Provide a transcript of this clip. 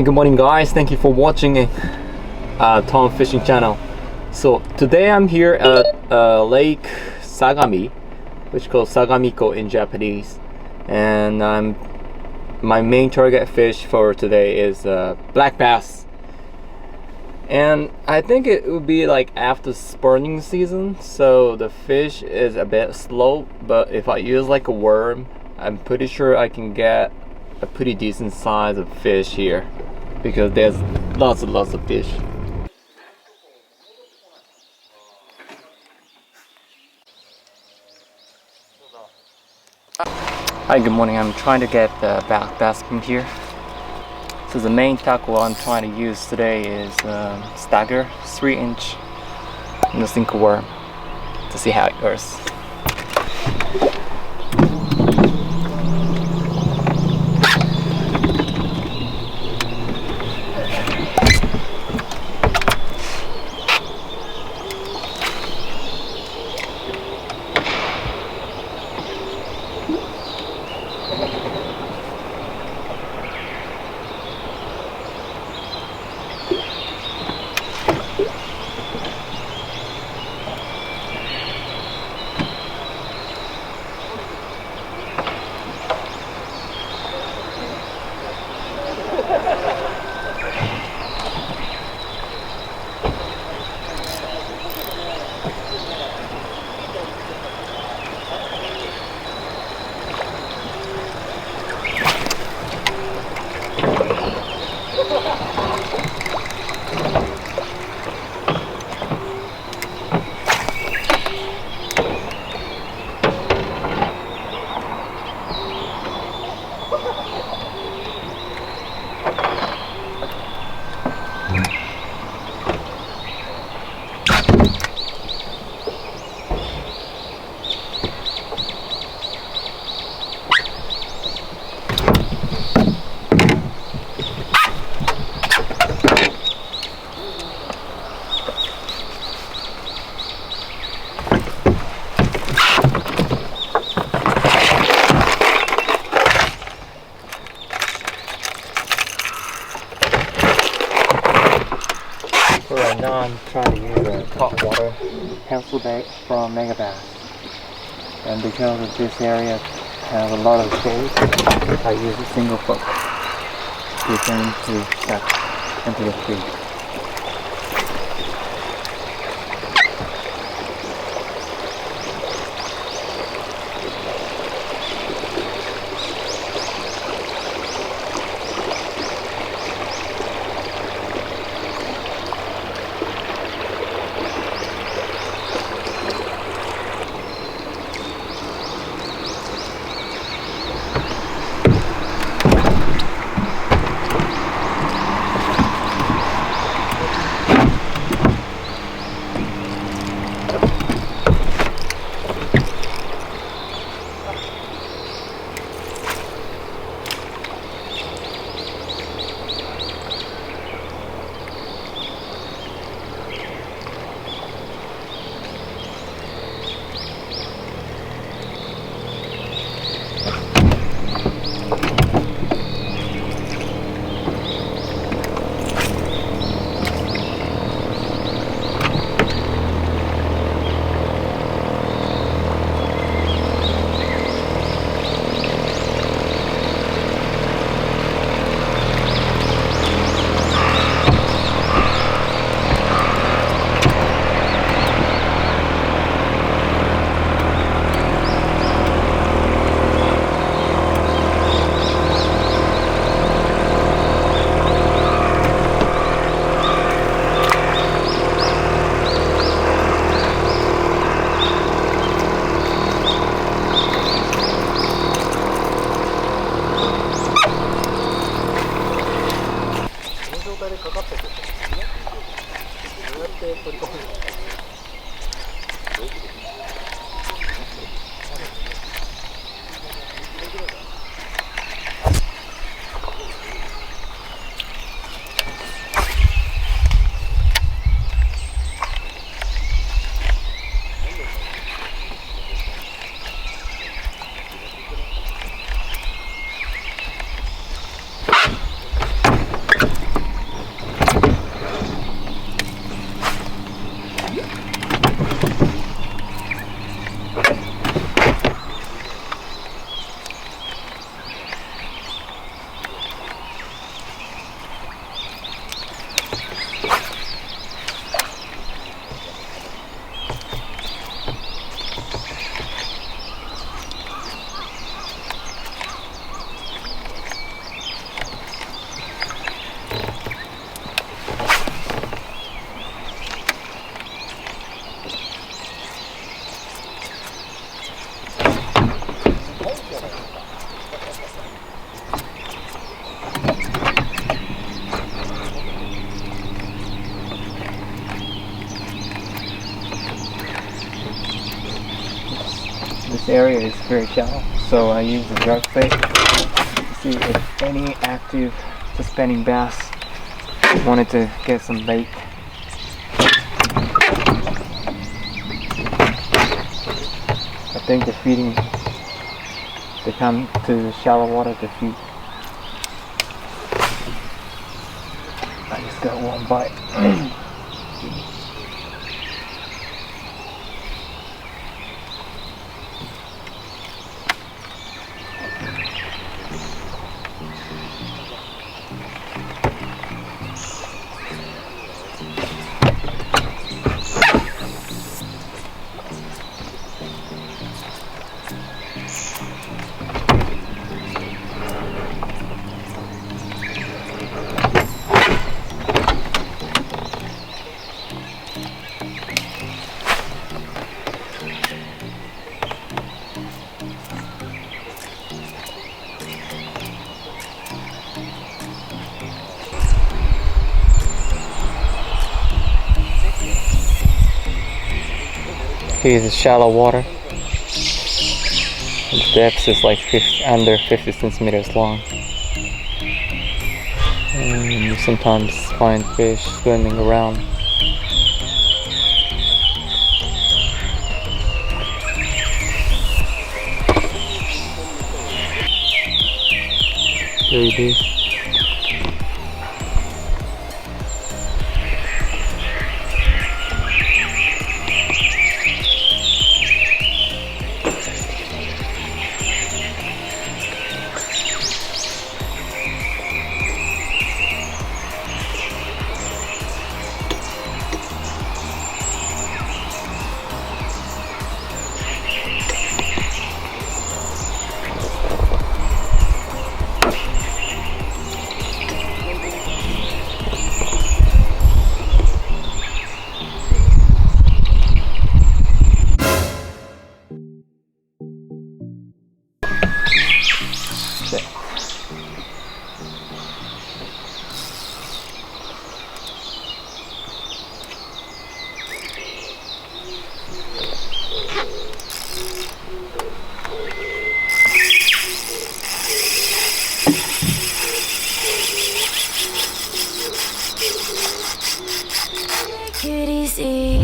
good morning guys, thank you for watching Tom Fishing Channel. So today I'm here at Lake Sagami, which is called Sagamiko in Japanese, and my main target fish for today is black bass. And I think it would be like after spawning season, so the fish is a bit slow, but if I use like a worm, I'm pretty sure I can get a pretty decent size of fish here because there's lots and lots of fish. Hi, good morning. I'm trying to get the black bass from here. So the main tackle I'm trying to use today is stagger 3-inch no single worm to see how it goes. Right now I'm trying to use a hot water pencil bait from Megabass, and because of this area has a lot of shade, I use a single hook to turn into the tree. The area is very shallow, so I use the drag bait to see if any active suspending bass wanted to get some bait. I think they're feeding. They come to the shallow water to feed. I just got one bite. Here's the shallow water. The depth is like under 50 centimeters long. And you sometimes find fish swimming around. There it is. Take it easy.